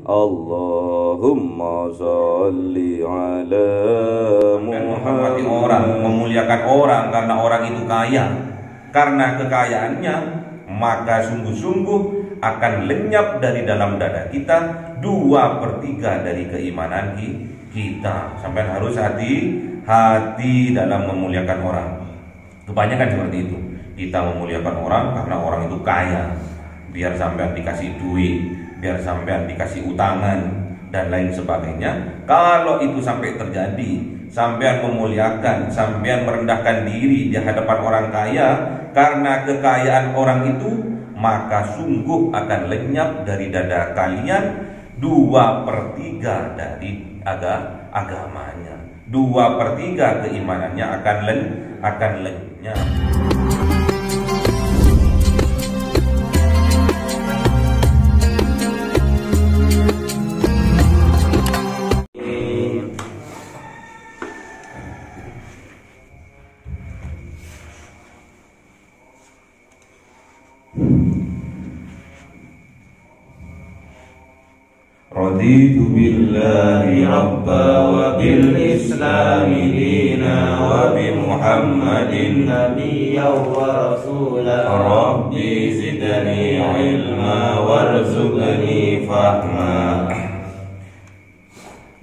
Allahumma sholli ala Muhammad. Orang memuliakan orang karena orang itu kaya, karena kekayaannya maka sungguh-sungguh akan lenyap dari dalam dada kita 2/3 dari keimanan kita. Sampai harus hati-hati dalam memuliakan orang. Kebanyakan seperti itu. Kita memuliakan orang karena orang itu kaya, biar sampean dikasih duit, biar sampean dikasih utangan dan lain sebagainya. Kalau itu sampai terjadi, sampean memuliakan, sampean merendahkan diri di hadapan orang kaya karena kekayaan orang itu, maka sungguh akan lenyap dari dada kalian 2/3 dari agamanya. 2/3 keimanannya akan lenyap. Raditu billahi rabba wa bil islami dina wa bi Muhammadin nabiyyan wa rasulah. Rabbi zidni ilma warzuqni fahma.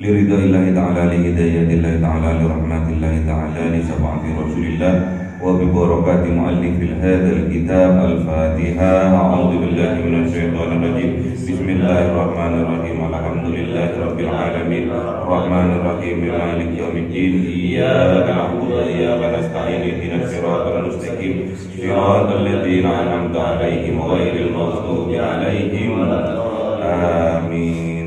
Liridaillahi ta'ala, li hidayatillahi ta'ala, li rahmatillahi ta'ala, li syafaati rasulillah wa bi barakati muallifil hadzal kitab. Al-Fatihah. A'udzu billahi minasyaitonir rajim. Bismillahirrahmanirrahim. Alhamdulillahi rabbil alamin. Arrahmanir rahim. Maliki yaumiddin. Iyyaka na'budu wa iyyaka nasta'in. Ihdinas siratal mustaqim. Siratal ladzina an'amta 'alaihim ghairil maghdubi 'alaihim. Amin.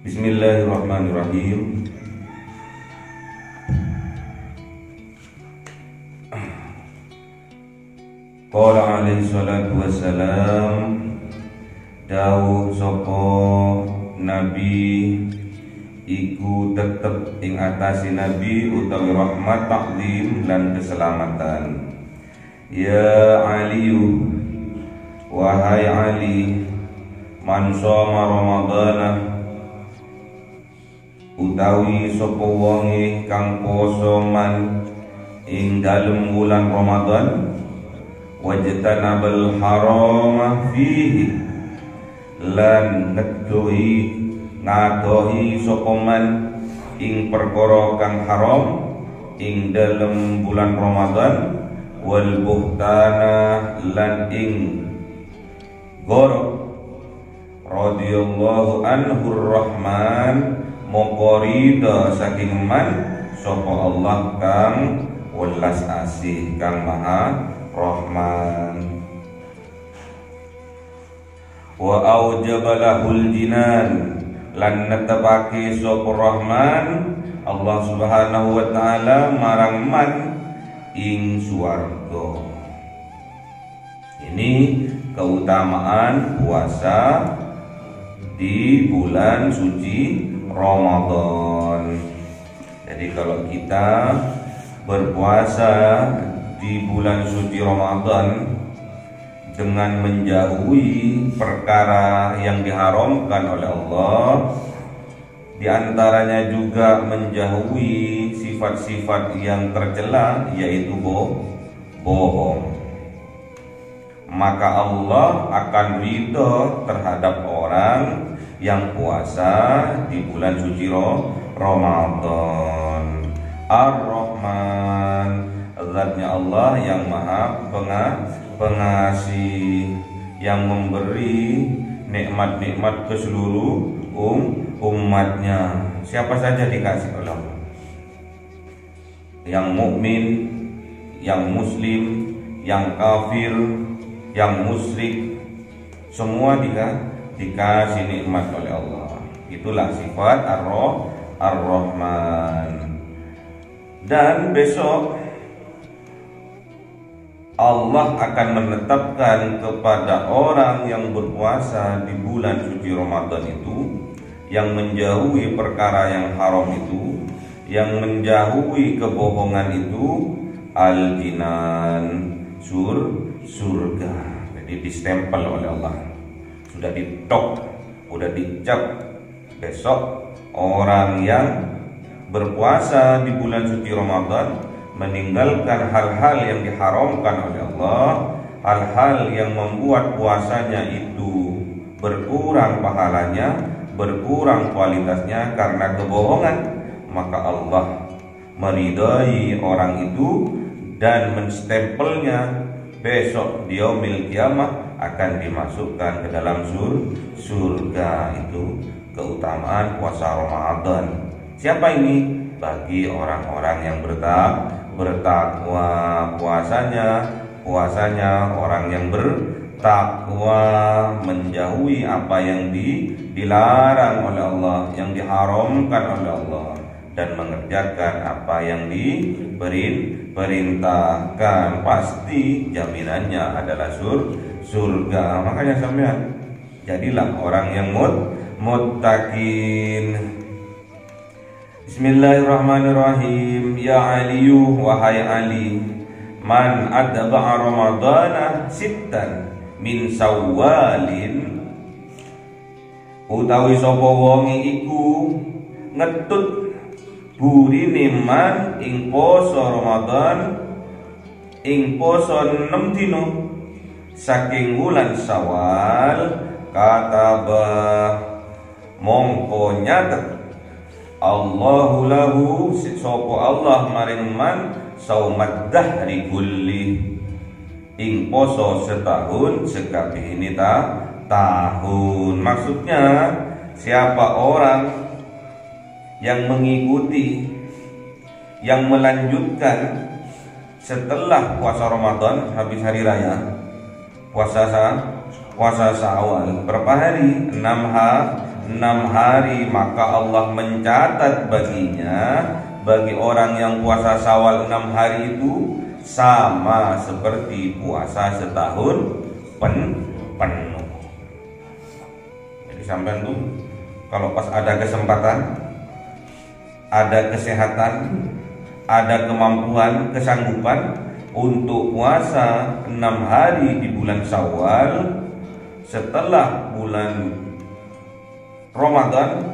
Bismillahirrahmanirrahim. Qala alaihi salatu wassalam, dawuh sapa nabi iku tetep ing atase nabi utawi rahmat, taklim lan keselamatan. Ya Aliyu, wahai Ali, man shoma ramadhana, utawi sapa wonge kang poso man ing dalem wulan Ramadan, wajtanabal harama fihi, lan ngadohi sapa man ing perkara kang haram ing dalem bulan Ramadan, wal buhtana lan ing goro, radhiyallahu anhu rahman, mongko ridha saking man sapa Allah kang welas asih, kang maha rahman. Wa aujabalahul jinan, lan netepake sapa rahman Allah subhanahu wa ta'ala marang man ing swarga. Ini keutamaan puasa di bulan suci Ramadan. Jadi kalau kita berpuasa di bulan suci Ramadan dengan menjauhi perkara yang diharamkan oleh Allah, di antaranya juga menjauhi sifat-sifat yang tercela, yaitu bohong, maka Allah akan ridho terhadap orang yang puasa di bulan suci Ramadan. Ar-Rahman, zatnya Allah yang maha pengasih, yang memberi nikmat-nikmat ke seluruh umatnya. Siapa saja dikasih oleh Allah, yang mukmin, yang muslim, yang kafir, yang musyrik, semua dikasih nikmat oleh Allah. Itulah sifat Ar-Rahman. Dan besok Allah akan menetapkan kepada orang yang berpuasa di bulan suci Ramadan itu, yang menjauhi perkara yang haram itu, yang menjauhi kebohongan itu, al-jinan, surga. Jadi Jadi distempel oleh Allah, sudah ditok, sudah dicap, besok orang yang berpuasa di bulan suci Ramadan meninggalkan hal-hal yang diharamkan oleh Allah, hal-hal yang membuat puasanya itu berkurang pahalanya, berkurang kualitasnya karena kebohongan, maka Allah meridai orang itu dan menstempelnya. Besok di yaumil kiamah akan dimasukkan ke dalam surga. Itu keutamaan puasa Ramadan. Siapa ini? Bagi orang-orang yang bertakwa. Puasanya orang yang bertakwa, menjauhi apa yang dilarang oleh Allah, yang diharamkan oleh Allah, dan mengerjakan apa yang diperintahkan. Pasti jaminannya adalah surga. Makanya sampean jadilah orang yang muttaqin. Bismillahirrahmanirrahim. Ya Aliyu, wahai Ali, man adba'a ramadana sittan min sawwalin, utawi sapa wonge iku ngetut burine man ing poso Ramadan, ing poso 6 dino saking wulan Syawal, kataba mongko nyatet Allahu lahu sapa Allah maring man saumat dahri kulli, ing poso setahun sekabeh ini tahun. Maksudnya siapa orang yang mengikuti, yang melanjutkan setelah puasa Ramadan habis hari raya, puasa Syawal berapa hari? 6 hari, maka Allah mencatat baginya, bagi orang yang puasa Syawal 6 hari itu sama seperti puasa setahun penuh. Jadi sampean tuh kalau pas ada kesempatan, ada kesehatan, ada kemampuan, kesanggupan untuk puasa 6 hari di bulan Syawal setelah bulan Ramadan,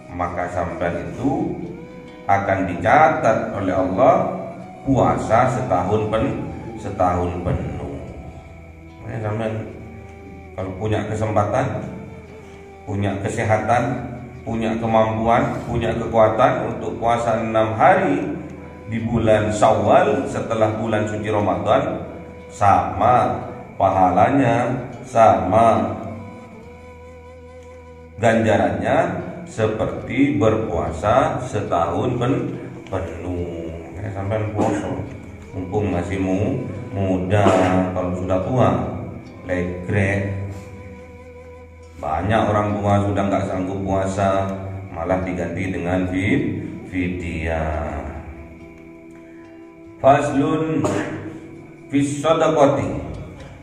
maka sampean itu akan dicatat oleh Allah puasa setahun penuh. Nah, sampean kalau punya kesempatan, punya kesehatan, punya kemampuan, punya kekuatan untuk puasa 6 hari di bulan Syawal setelah bulan suci Ramadan, sama pahalanya, sama ganjarannya seperti berpuasa setahun penuh. Sampai puasa mumpung masih muda, kalau sudah tua legrek. Banyak orang tua sudah nggak sanggup puasa, malah diganti dengan fidyah. Faslun fis shadaqati,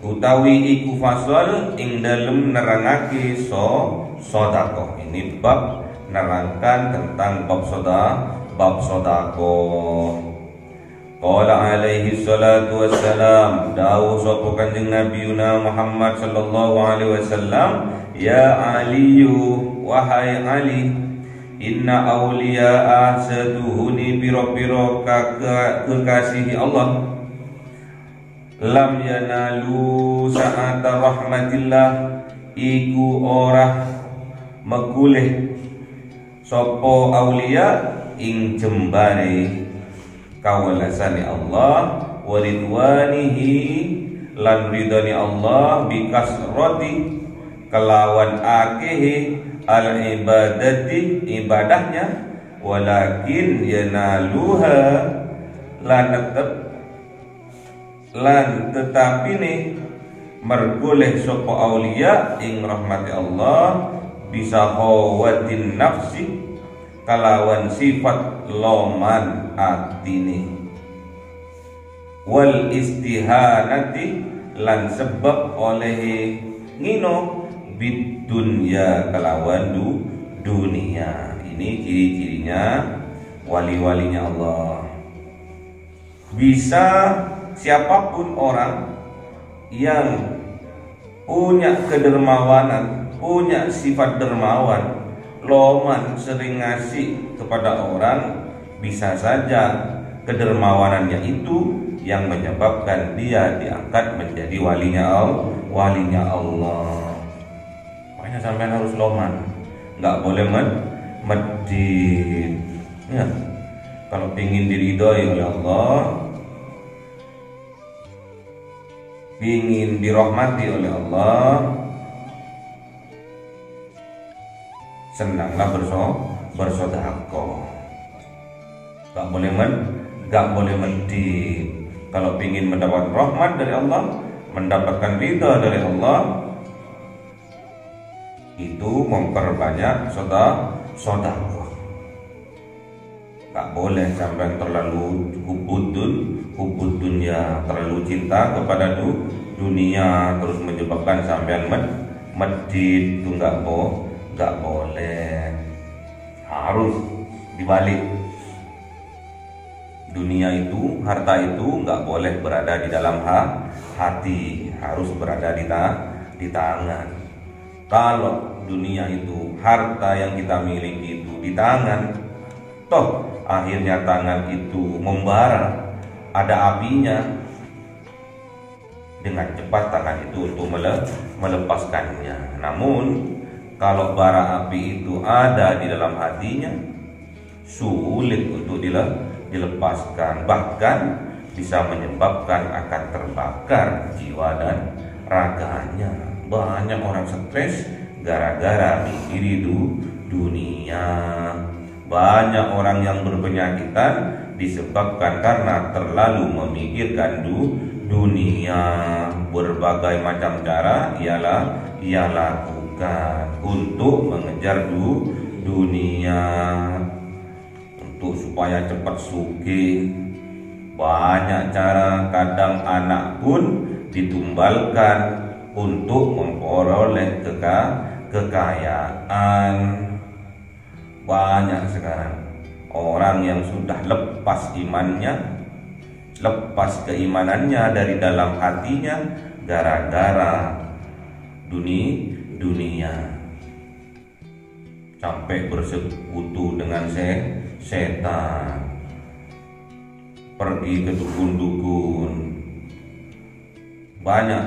utawi iku fasal ing dalem nerangake sedekah. Ini bab nerangkan tentang bab sedekah. Qala alaihi salatu wassalam, dawuh sapa Kanjeng Nabi Muhammad sallallahu alaihi wasallam, ya Aliyu, wahai Ali, inna awliya'a setuhuni piro-piro kekasihi Allah, lam yanalu sa'ata rahmatillah, iku ora megulih sopo awliya ing jembare kawelasani Allah, waridwanihi lan ridani Allah, bikasroti kelawan akehi al ibadati ibadahnya, walakin yanaluha lan tetapi nih mergoleh sopo aulia ing rahmati Allah, bisa hawatin nafsi kalawan sifat loman atini, wal istihanati lan sebab oleh ngino bid dunya kalawan dunia. Ini ciri-cirinya wali-walinya Allah. Bisa siapapun orang yang punya kedermawanan, punya sifat dermawan, loman, sering ngasih kepada orang, bisa saja kedermawanannya itu yang menyebabkan dia diangkat menjadi walinya Allah. Makanya sampai harus loman, nggak boleh medit. Ya, kalau ingin diridhoi oleh Allah, ingin dirahmati oleh Allah, senanglah bersedekah. Gak boleh medit. Kalau ingin mendapat rahmat dari Allah, mendapatkan ridha dari Allah, itu memperbanyak sedekah. Gak boleh sampai terlalu hubud dunia, terlalu cinta kepada dunia, terus menyebabkan sampean medit. Itu gak boleh. Harus dibalik. Dunia itu, harta itu nggak boleh berada di dalam hati, harus berada di tangan. Kalau dunia itu, harta yang kita miliki itu di tangan, toh akhirnya tangan itu membara, ada apinya, dengan cepat tangan itu untuk melepaskannya. Namun kalau bara api itu ada di dalam hatinya, sulit untuk dilepaskan, bahkan bisa menyebabkan akan terbakar jiwa dan raganya. Banyak orang stres gara-gara mikiri dunia. Banyak orang yang berpenyakitan disebabkan karena terlalu memikirkan dunia. Berbagai macam cara ia lakukan untuk mengejar dunia, untuk supaya cepat sugih. Banyak cara, kadang anak pun ditumbalkan untuk memperoleh kekayaan. Banyak sekarang orang yang sudah lepas imannya, lepas keimanannya dari dalam hatinya gara-gara dunia, sampai bersekutu dengan setan, pergi ke dukun-dukun. Banyak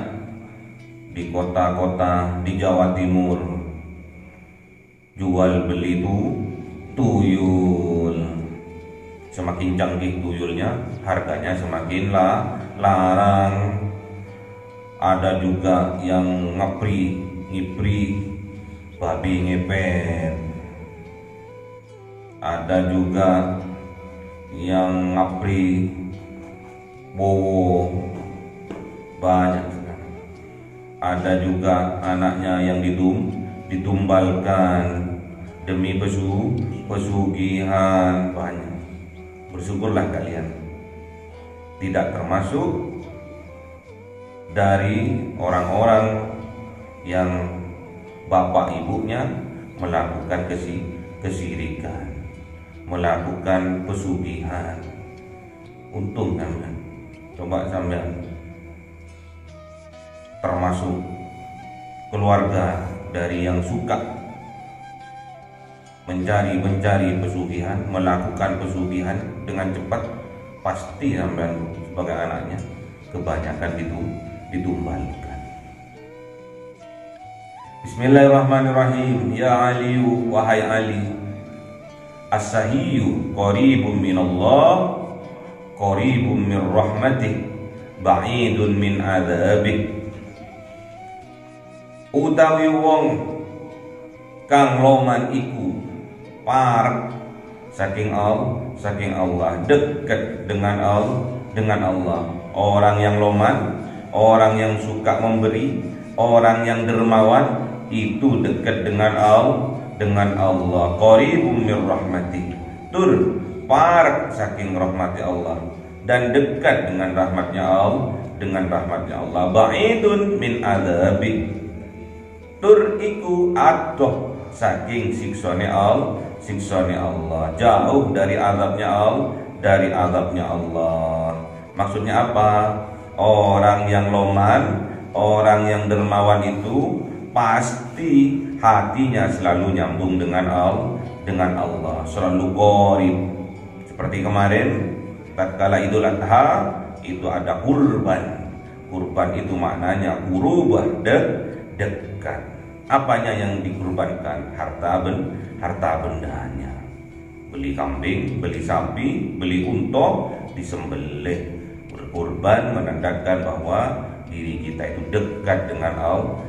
di kota-kota di Jawa Timur jual beli tuyul. Semakin canggih tuyulnya, harganya semakin larang. Ada juga yang ngipri babi ngepet. Ada juga yang ngapri bowo. Banyak. Ada juga anaknya yang ditumbalkan demi pesugihan. Banyak. Bersyukurlah kalian tidak termasuk dari orang-orang yang bapak ibunya melakukan kesirikan, melakukan pesugihan. Untung sampean, coba sampean termasuk keluarga dari yang suka mencari pesugihan, melakukan pesugihan dengan cepat, pasti sampean sebagai anaknya kebanyakan ditumbalkan. Bismillahirrahmanirrahim. Ya Ali, wahai Ali, as-sahiyyu qaribun minallah, qaribun min rahmatih, ba'idun min adzabih. Utawi wong kang loman iku parek saking Allah, dekat dengan Allah. Orang yang loman, orang yang suka memberi, orang yang dermawan, itu dekat dengan Allah. Qaribum mir rahmati, tur parek saking rahmati Allah, dan dekat dengan rahmatnya Allah. Ba'idun min adzabi, tur iku adoh saking siksane Allah, jauh dari azabnya Allah. Maksudnya apa? Orang yang loman, Orang yang dermawan itu pasti hatinya selalu nyambung dengan Allah, selalu qorib. Seperti kemarin tatkala Idul Adha itu ada kurban. Kurban itu maknanya kurubah, dekat. Apanya yang dikurbankan? Harta bendanya. Beli kambing, beli sapi, beli unta, disembelih. Berkurban menandakan bahwa diri kita itu dekat dengan Allah.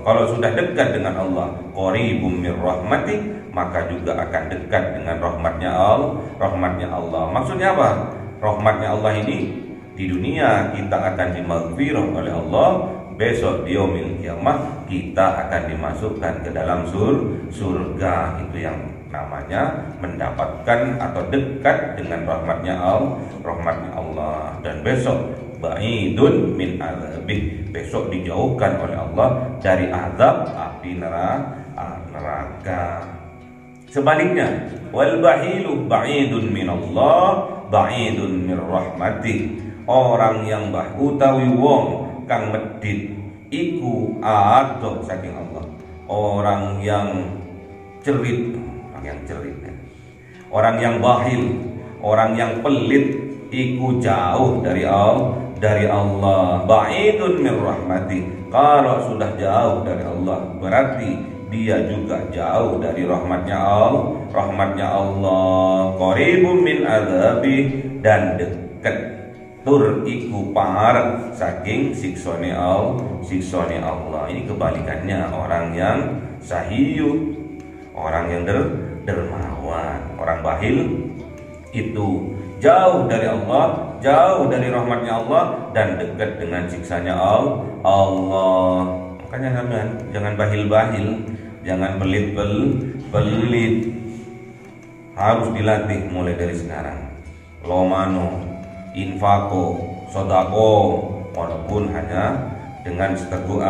Kalau sudah dekat dengan Allah, qaribum mir rahmati, maka juga akan dekat dengan rahmatnya Allah. Maksudnya apa? Rahmatnya Allah ini di dunia kita akan dimaghfirah oleh Allah, besok di yaumil kiamah kita akan dimasukkan ke dalam surga. Itu yang namanya mendapatkan atau dekat dengan rahmatnya Allah. Dan besok ba'idun min azabih, besok dijauhkan oleh Allah dari azab api neraka. Sebaliknya, wal bahilu ba'idun min Allah, ba'idun min rahmatih. Orang yang utawi wong kang medit iku adoh saking Allah. Orang yang cerit, orang yang bahil, orang yang pelit iku jauh dari Allah. Ba'idun min rahmati. Kalau sudah jauh dari Allah, berarti dia juga jauh dari rahmatnya Allah. Qaribun min azabi, dan dekat tur iku par saking siksone Allah. Ini kebalikannya orang yang sahiyu, orang yang dermawan. Orang bahil itu jauh dari Allah, jauh dari rahmatnya Allah, dan dekat dengan siksanya Allah. Makanya jangan bahil-bahil, jangan pelit. Harus dilatih mulai dari sekarang. Lomano, infako, sodako, walaupun hanya dengan seteguk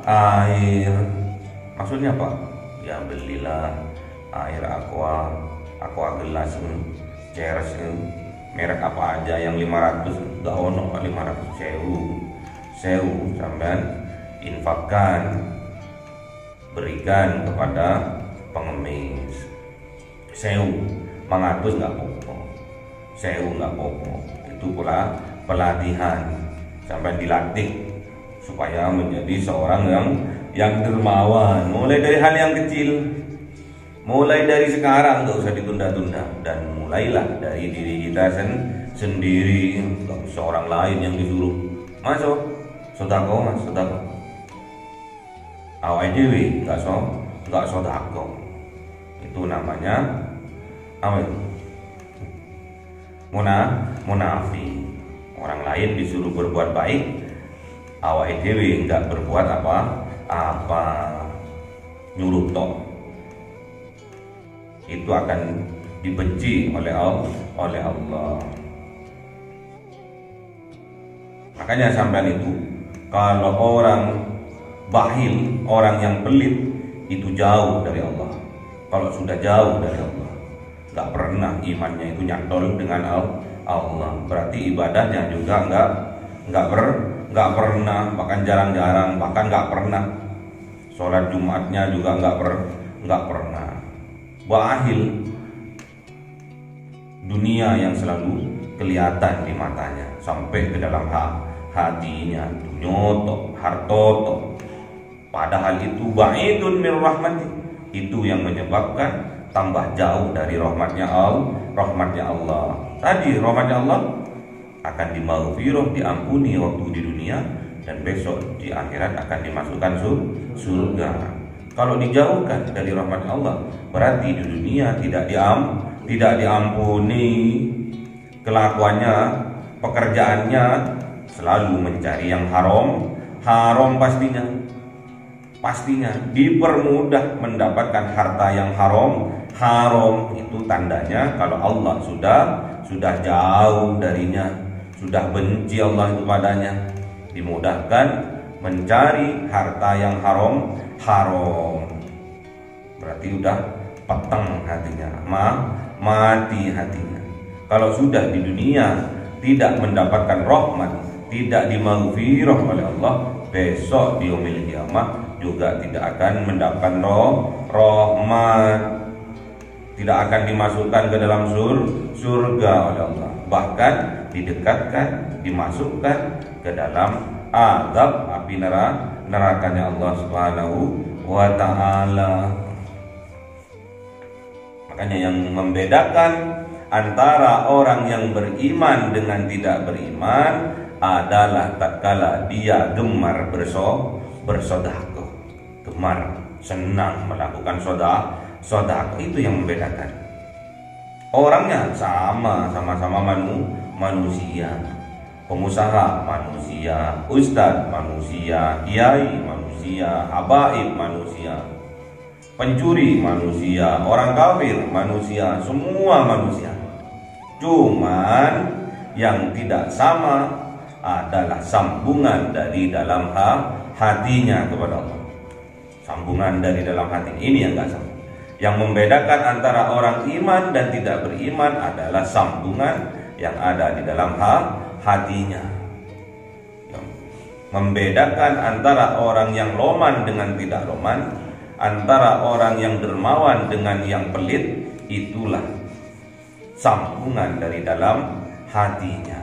air. Maksudnya apa? Ya belilah air aqua gelas, ceres, merek apa aja yang 500, gak ono 500 sewu sampean infakkan, berikan kepada pengemis. Sewu 100 gak apa-apa, sewu gak apa-apa. Itu pula pelatihan, sampai dilatih supaya menjadi seorang yang dermawan. Mulai dari hal yang kecil, mulai dari sekarang, gak usah ditunda-tunda, dan mulailah dari diri kita sendiri. Gak usah orang lain yang disuruh. Masuk sodako, awal dewi gak sodako. Itu namanya apa itu? Munafik. Orang lain disuruh berbuat baik, awake dhewe enggak berbuat apa, nyuruh tok. Itu akan dibenci oleh Allah. Makanya sampean itu, kalau orang bahil, orang yang pelit, itu jauh dari Allah. Kalau sudah jauh dari Allah, gak pernah imannya itu nyantol dengan Allah, berarti ibadahnya juga nggak pernah, bahkan jarang-jarang, bahkan nggak pernah. Sholat Jumatnya juga nggak pernah. Bahil, dunia yang selalu kelihatan di matanya sampai ke dalam hatinya, dunyoto, hartoto. Padahal itu ba'idun min rahmati, itu yang menyebabkan tambah jauh dari rahmatnya Allah. Tadi rahmatnya Allah akan dimaghfirah, diampuni waktu di dunia, dan besok di akhirat akan dimasukkan surga. Kalau dijauhkan dari rahmat Allah, berarti di dunia tidak diampuni. Kelakuannya, pekerjaannya selalu mencari yang haram pastinya dipermudah mendapatkan harta yang haram. Itu tandanya kalau Allah sudah jauh darinya, sudah benci Allah itu padanya. Dimudahkan mencari harta yang haram, berarti udah peteng hatinya, mati hatinya. Kalau sudah di dunia tidak mendapatkan rahmat, tidak dimaghfirah oleh Allah, besok di yaumil qiyamah juga tidak akan mendapatkan rahmat, tidak akan dimasukkan ke dalam surga oleh Allah, bahkan didekatkan, dimasukkan ke dalam azab api nerakanya Allah Subhanahu wa ta'ala. Makanya yang membedakan antara orang yang beriman dengan tidak beriman adalah tatkala dia gemar bersedekah, gemar senang melakukan sedekah, itu yang membedakan. Orangnya sama-sama manusia, pengusaha manusia, ustadz manusia, kiai manusia, habaib manusia, pencuri manusia, orang kafir manusia, semua manusia. Cuman yang tidak sama adalah sambungan dari dalam hatinya kepada Allah. Sambungan dari dalam hati ini yang enggak sama. Yang membedakan antara orang iman dan tidak beriman adalah sambungan yang ada di dalam hatinya. Yang membedakan antara orang yang loman dengan tidak loman, antara orang yang dermawan dengan yang pelit, itulah sambungan dari dalam hatinya,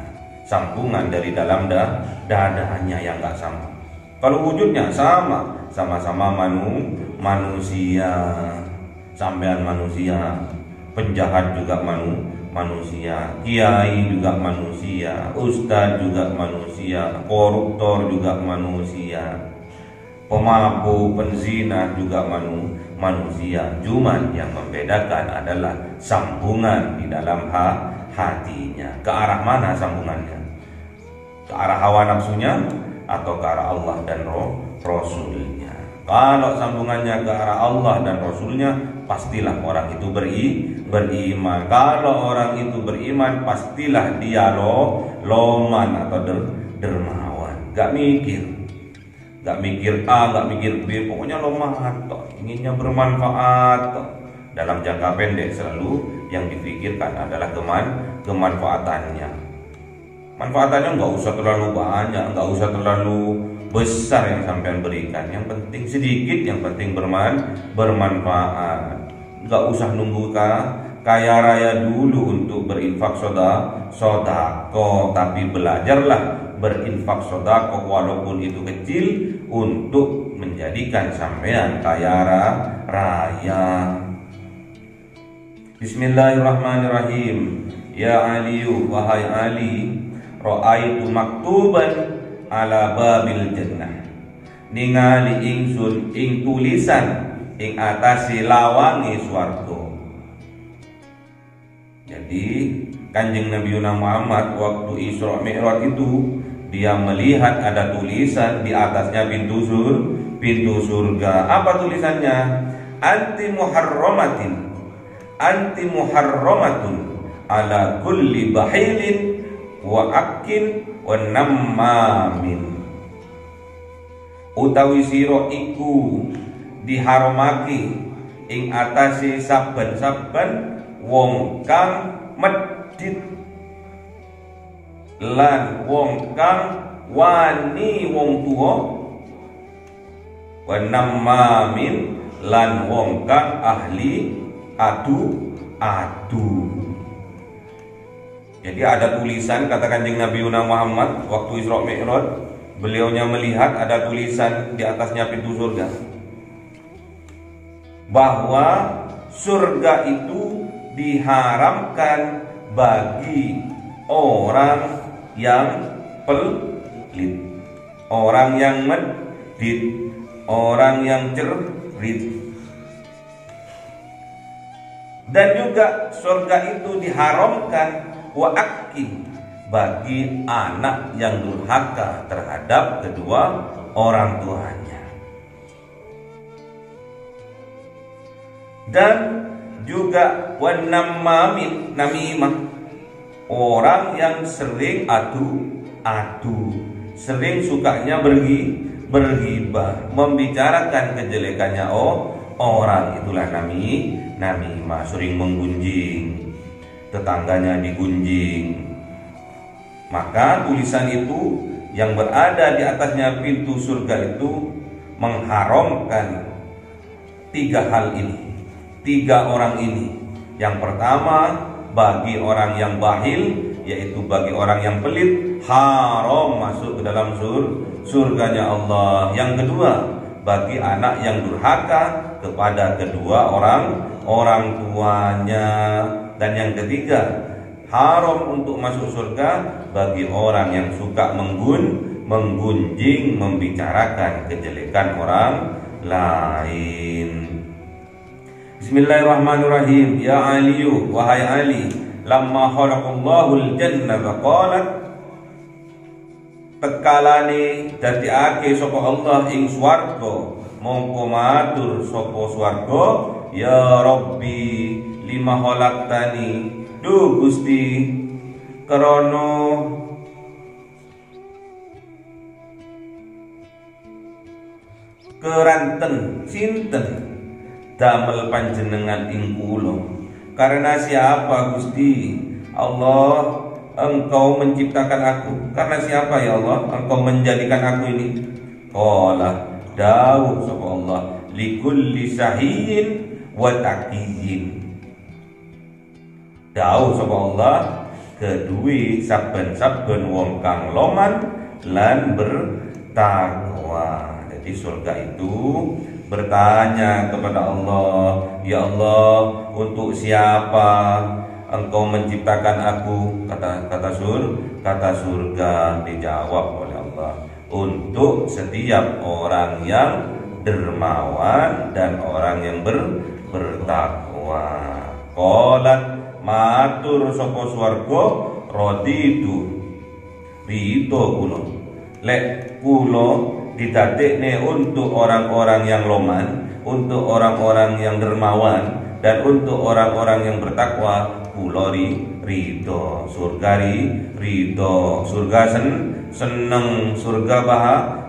sambungan dari dalam dadanya yang enggak sama. Kalau wujudnya sama-sama manusia, sampean manusia, penjahat juga manusia, kiai juga manusia, ustadz juga manusia, koruptor juga manusia, pemabuk, penzina juga manusia. Cuman yang membedakan adalah sambungan di dalam hatinya. Ke arah mana sambungannya? Ke arah hawa nafsunya atau ke arah Allah dan Rasulnya? Kalau sambungannya ke arah Allah dan Rasulnya, pastilah orang itu beriman. Kalau orang itu beriman, pastilah dia loman atau dermawan. Gak mikir A, gak mikir B, pokoknya loman toh, inginnya bermanfaat toh. Dalam jangka pendek selalu yang difikirkan adalah kemanfaatannya. Manfaatannya nggak usah terlalu banyak, nggak usah terlalu besar yang sampean berikan. Yang penting sedikit, yang penting bermanfaat. Nggak usah nunggu kaya raya dulu untuk berinfak sodako, tapi belajarlah berinfak sodako walaupun itu kecil untuk menjadikan sampean kaya raya. Bismillahirrahmanirrahim. Ya Aliyu, wahai Ali, ra'aitu maktuban ala babil jannah. Ningali ingsun ing tulisan ing atase lawange swarga. Jadi Kanjeng Nabi Muhammad waktu Isra Mi'raj itu dia melihat ada tulisan di atasnya pintu surga. Apa tulisannya? Anti muharramatun ala kulli bahilin wa akin wa nammamin. Utawi sira iku diharamake ing atase saben-saben wong kang medhit lan wong kang wani wong tuwa, wa nammamin lan wong kang ahli adu. Jadi ada tulisan, kata Kanjeng Nabi Muhammad waktu Isra Mi'raj, beliaunya melihat ada tulisan di atasnya pintu surga bahwa surga itu diharamkan bagi orang yang pelit, orang yang medit, orang yang cerdik. Dan juga surga itu diharamkan wa'akin bagi anak yang durhaka terhadap kedua orang tuanya. Dan juga wanamamin, namimah, orang yang sering adu, sering sukanya berghibah, membicarakan kejelekannya orang, itulah namimah, sering menggunjing, tetangganya digunjing. Maka tulisan itu yang berada di atasnya pintu surga itu mengharamkan 3 hal ini, 3 orang ini. Yang pertama, bagi orang yang bakhil, yaitu bagi orang yang pelit, haram masuk ke dalam surganya Allah. Yang kedua, bagi anak yang durhaka kepada kedua orang tuanya. Dan yang ketiga, haram untuk masuk surga bagi orang yang suka menggunjing, membicarakan kejelekan orang lain. Bismillahirrahmanirrahim. Ya Aliyu, wahai Ali, lamma khalaqallahu al-jannata qalat, tekalane dadiake sapa Allah ing swarga, mongko matur sapa swarga, ya Rabbi lima khalaqtani, duh Gusti krana keranten sinten damel panjenengan ing kula. Karena siapa Gusti Allah Engkau menciptakan aku? Karena siapa ya Allah Engkau menjadikan aku ini? Qala dawuh sapa Allah, likulli sahiyin wa taqiyyin. Dawuh sapa Allah, kedue saben-saben wong kang loman lan bertakwa. Jadi surga itu bertanya kepada Allah, ya Allah, untuk siapa Engkau menciptakan aku? Kata surga dijawab oleh Allah, untuk setiap orang yang dermawan dan orang yang bertakwa. Qalat matur sapa swarga, raditu ridho kula, lek kula didadekne untuk orang-orang yang loman, untuk orang-orang yang dermawan, dan untuk orang-orang yang bertakwa, kula ridho. Surga ridho, surga seneng, surga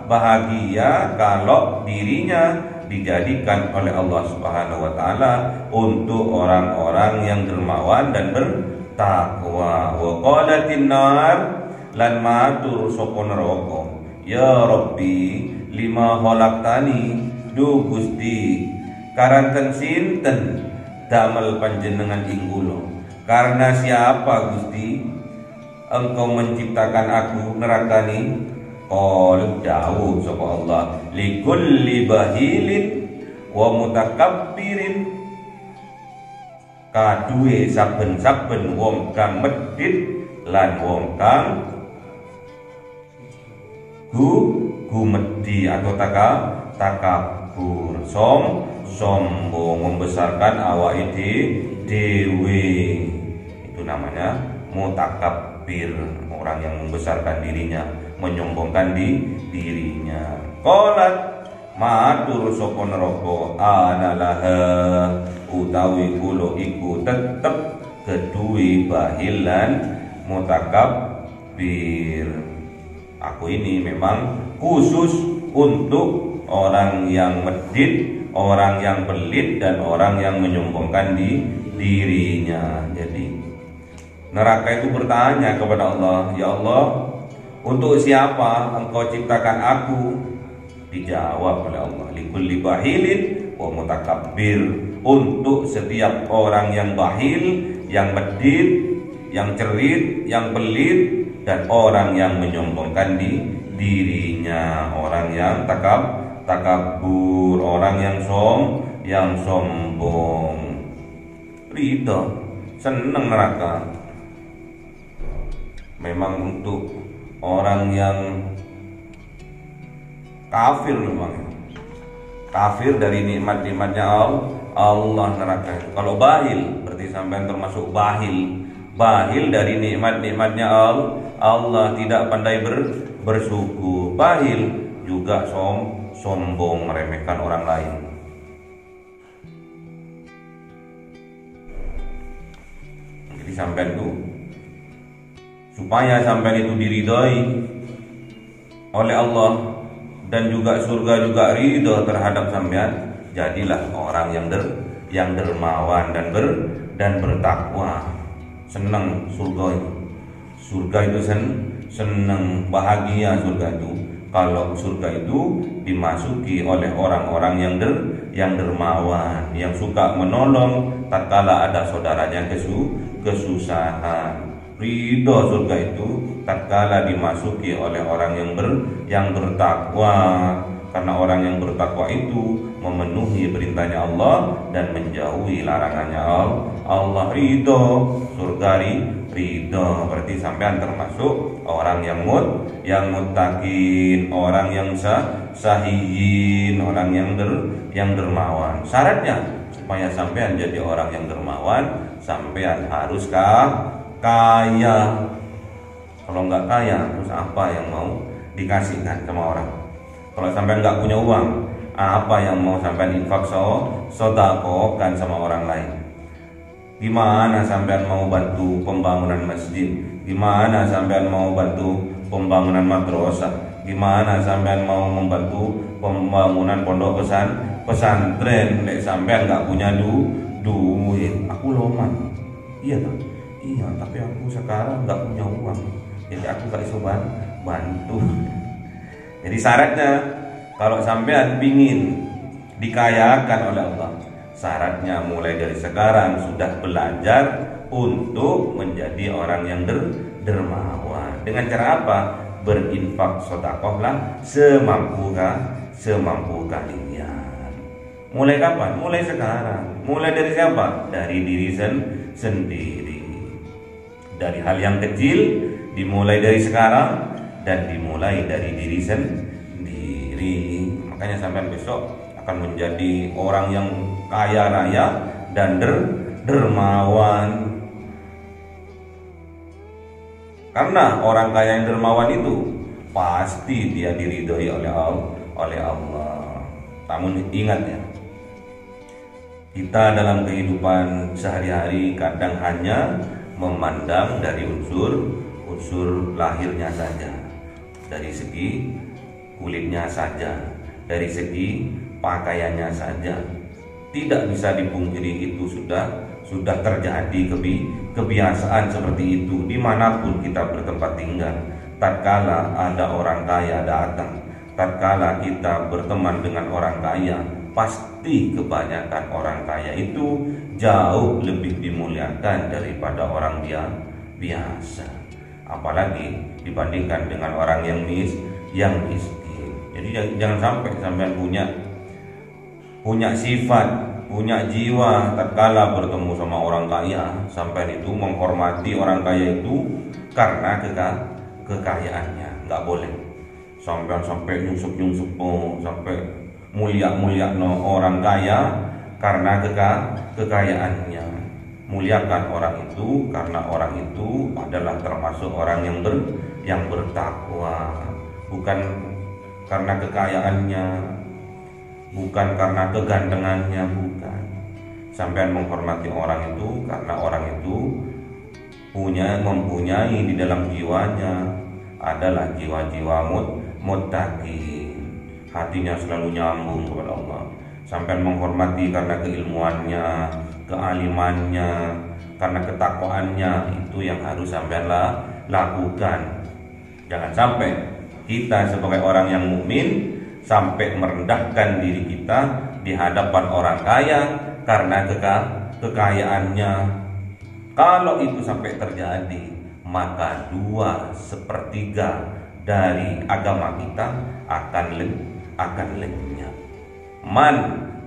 bahagia kalau dirinya dijadikan oleh Allah Subhanahu wa taala untuk orang-orang yang dermawan dan bertakwa. Wa qalatin nar, lan matur sapa neraka, ya Rabbi lima khalaqtani, duh Gusti karanten sinten damel panjenengan ing kula? Karena siapa Gusti Engkau menciptakan aku nerakani? Qul dawuh sapa Allah, likulli bahilin wa mutakabbirin, kaduwe saben-saben wong kang medhit lan wong kang gumedi atau takabur, sombong, membesarkan awake dhewe. Itu namanya mutakabbir, orang yang membesarkan dirinya, menyombongkan dirinya. Qalat matur sapa neraka, analaha utawi kula iku tetep keduwe bahilan mutakabbir. Aku ini memang khusus untuk orang yang medit, orang yang pelit, dan orang yang menyombongkan dirinya. Jadi neraka itu bertanya kepada Allah, ya Allah, untuk siapa Engkau ciptakan aku? Dijawab oleh Allah, likulli bahilin wa mutakabbir, untuk setiap orang yang bahil, yang medit, yang cerit, yang pelit, dan orang yang menyombongkan dirinya, orang yang takabur, orang yang sombong. Ridho, seneng neraka. Memang untuk orang yang kafir, memang kafir dari nikmat-nikmatnya Allah neraka. Kalau bahil berarti sampai termasuk bahil dari nikmat-nikmatnya Allah, tidak pandai bersyukur. Bahil juga sombong, meremehkan orang lain. Jadi sampean itu, supaya sampean itu diridhoi oleh Allah dan juga surga juga ridho terhadap sampean, jadilah orang yang dermawan dan bertakwa. Senang surga itu. Surga itu senang, bahagia surga itu kalau surga itu dimasuki oleh orang-orang yang dermawan, yang suka menolong tatkala ada saudaranya kesusahan. Ridho surga itu tatkala dimasuki oleh orang yang bertakwa, karena orang yang bertakwa itu memenuhi perintahnya Allah dan menjauhi larangannya Allah. Ridho surga, ridho berarti sampean termasuk orang yang muttaqin, orang yang sahihin, orang yang dermawan. Syaratnya supaya sampean jadi orang yang dermawan, sampean harus kaya. Kalau nggak kaya, terus apa yang mau dikasihkan sama orang? Kalau sampean nggak punya uang, apa yang mau sampean infak sedekahkan sama orang lain? Gimana sampean mau bantu pembangunan masjid? Gimana sampean mau bantu pembangunan madrasah? Gimana sampean mau membantu pembangunan pondok pesantren? Nek sampean nggak punya duit, aku loman. Iya tak? Iya, tapi aku sekarang nggak punya uang, jadi aku nggak bisa bantu. Jadi syaratnya kalau sampean pingin dikayakan oleh Allah, syaratnya mulai dari sekarang sudah belajar untuk menjadi orang yang dermawan. Dengan cara apa? Berinfak sedekahlah semampu kalian. Mulai kapan? Mulai sekarang. Mulai dari siapa? Dari diri sendiri. Dari hal yang kecil dimulai dari sekarang dan dimulai dari diri sendiri. Makanya sampai besok akan menjadi orang yang kaya raya dan dermawan. Karena orang kaya yang dermawan itu pasti dia diridhoi oleh Allah. Namun ingat ya, kita dalam kehidupan sehari-hari kadang hanya memandang dari unsur lahirnya saja, dari segi kulitnya saja, dari segi pakaiannya saja. Tidak bisa dipungkiri itu sudah terjadi kebiasaan seperti itu dimanapun kita bertempat tinggal. Tatkala ada orang kaya datang, tatkala kita berteman dengan orang kaya, pasti kebanyakan orang kaya itu jauh lebih dimuliakan daripada orang biasa, apalagi dibandingkan dengan orang yang miskin. Jadi jangan sampai sampean punya sifat, punya jiwa tatkala bertemu sama orang kaya, sampai itu menghormati orang kaya itu karena kekayaannya. Nggak boleh sampai nyusup sampai mulia orang kaya karena kekayaannya. Muliakan orang itu karena orang itu adalah termasuk orang yang bertakwa, bukan karena kekayaannya, bukan karena kegantengannya, bukan. Sampai menghormati orang itu karena orang itu mempunyai di dalam jiwanya adalah jiwa-jiwa muttaqin, hatinya selalu nyambung kepada Allah. Sampai menghormati karena keilmuannya, kealimannya, karena ketakwaannya, itu yang harus sampai lakukan. Jangan sampai kita sebagai orang yang mukmin sampai merendahkan diri kita di hadapan orang kaya karena kekayaannya. Kalau itu sampai terjadi, maka 2/3 dari agama kita akan lenyap. Man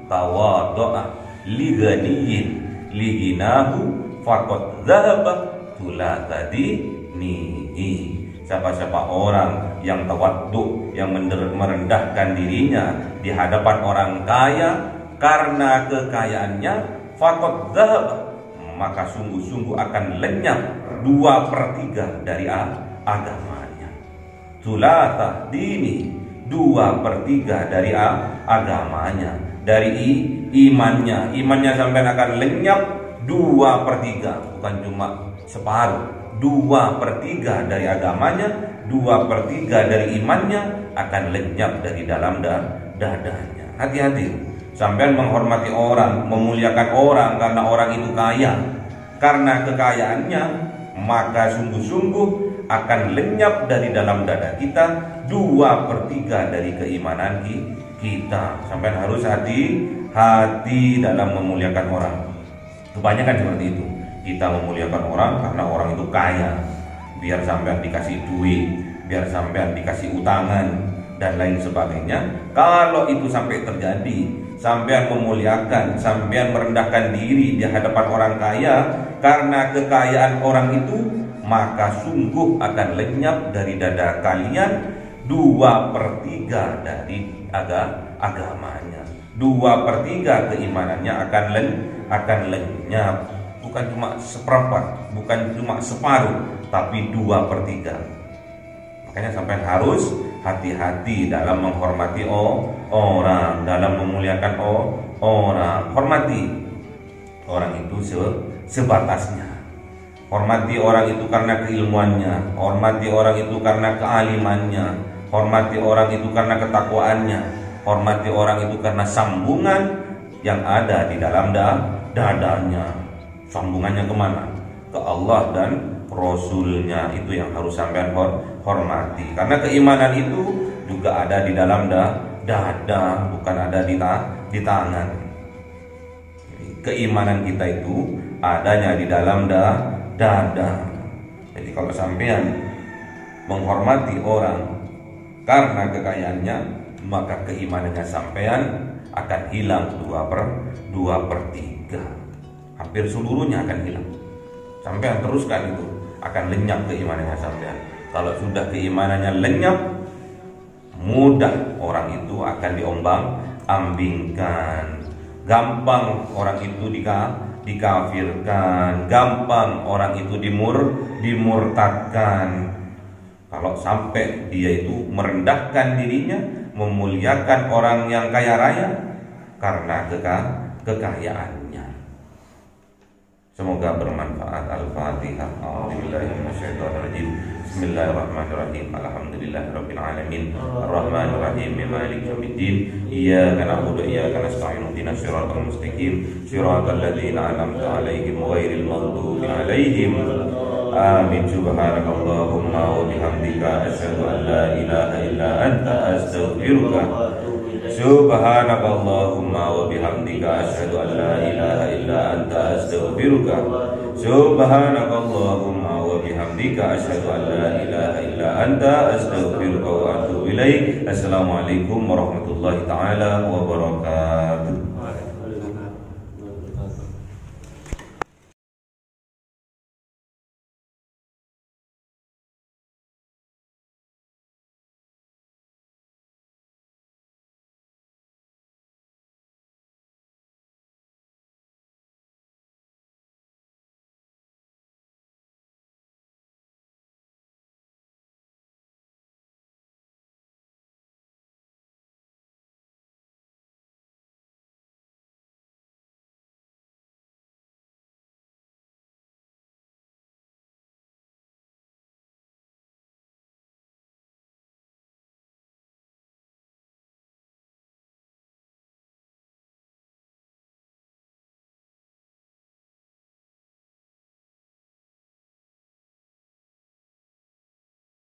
tawadha'a li ghaniyin li ghinahu faqad dhahaba thulatha dinihi. Siapa-siapa orang yang tawadhu, yang merendahkan dirinya di hadapan orang kaya karena kekayaannya, faqad dhahaba, maka sungguh-sungguh akan lenyap 2/3 dari agamanya. Thulatha dini, 2/3 dari agamanya, dari imannya sampai akan lenyap 2/3, bukan cuma separuh. 2/3 dari agamanya, 2/3 dari imannya akan lenyap dari dalam dadanya. Hati-hati, sampean menghormati orang, memuliakan orang karena orang itu kaya, karena kekayaannya, maka sungguh-sungguh akan lenyap dari dalam dada kita 2/3 dari keimanan kita. Sampai harus hati-hati dalam memuliakan orang. Kebanyakan seperti itu. Kita memuliakan orang karena orang itu kaya, biar sampean dikasih duit, biar sampean dikasih utangan dan lain sebagainya. Kalau itu sampai terjadi, sampean memuliakan, sampean merendahkan diri di hadapan orang kaya karena kekayaan orang itu, maka sungguh akan lenyap dari dada kalian 2/3 dari agamanya. 2/3 keimanannya akan lenyap. Bukan cuma seperempat, bukan cuma separuh, tapi 2/3. Makanya sampai harus hati-hati dalam menghormati orang, dalam memuliakan orang. Hormati orang itu sebatasnya. Hormati orang itu karena keilmuannya, hormati orang itu karena kealimannya, hormati orang itu karena ketakwaannya, hormati orang itu karena sambungan yang ada di dalam dadanya. Sambungannya kemana? Ke Allah dan Rasulnya. Itu yang harus sampean hormati. Karena keimanan itu juga ada di dalam dada, bukan ada di tangan. Keimanan kita itu adanya di dalam dada. Jadi kalau sampean menghormati orang karena kekayaannya, maka keimanannya sampean akan hilang 2/3. Hampir seluruhnya akan hilang. Sampean teruskan itu, akan lenyap keimanannya sampean. Kalau sudah keimanannya lenyap, mudah orang itu akan diombang-ambingkan. Gampang orang itu dikafirkan, gampang orang itu dimurtadkan. Kalau sampai dia itu merendahkan dirinya, memuliakan orang yang kaya raya karena kekayaannya. Semoga bermanfaat. Al-Fatihah. Bismillahirrahmanirrahim. Alhamdulillahirabbil alamin. Arrahmanirrahim. Maliki yaumiddin. Iyyaka na'budu wa iyyaka nasta'in. Ihdinas siratal mustaqim. Siratal ladzina an'amta 'alaihim ghairil maghdubi 'alaihim. Amin. Subhanakallahumma wa bihamdika asyhadu an la ilaha illa anta astaghfiruka. Subhanakallahumma wa bihamdika asyhadu an la ilaha illa anta astaghfiruka. Subhanakallahumma wa bihamdika asyhadu an la ilaha illa anta astaghfiruka wa atubu ilaik. Assalamualaikum warahmatullahi taala wabarakatuh.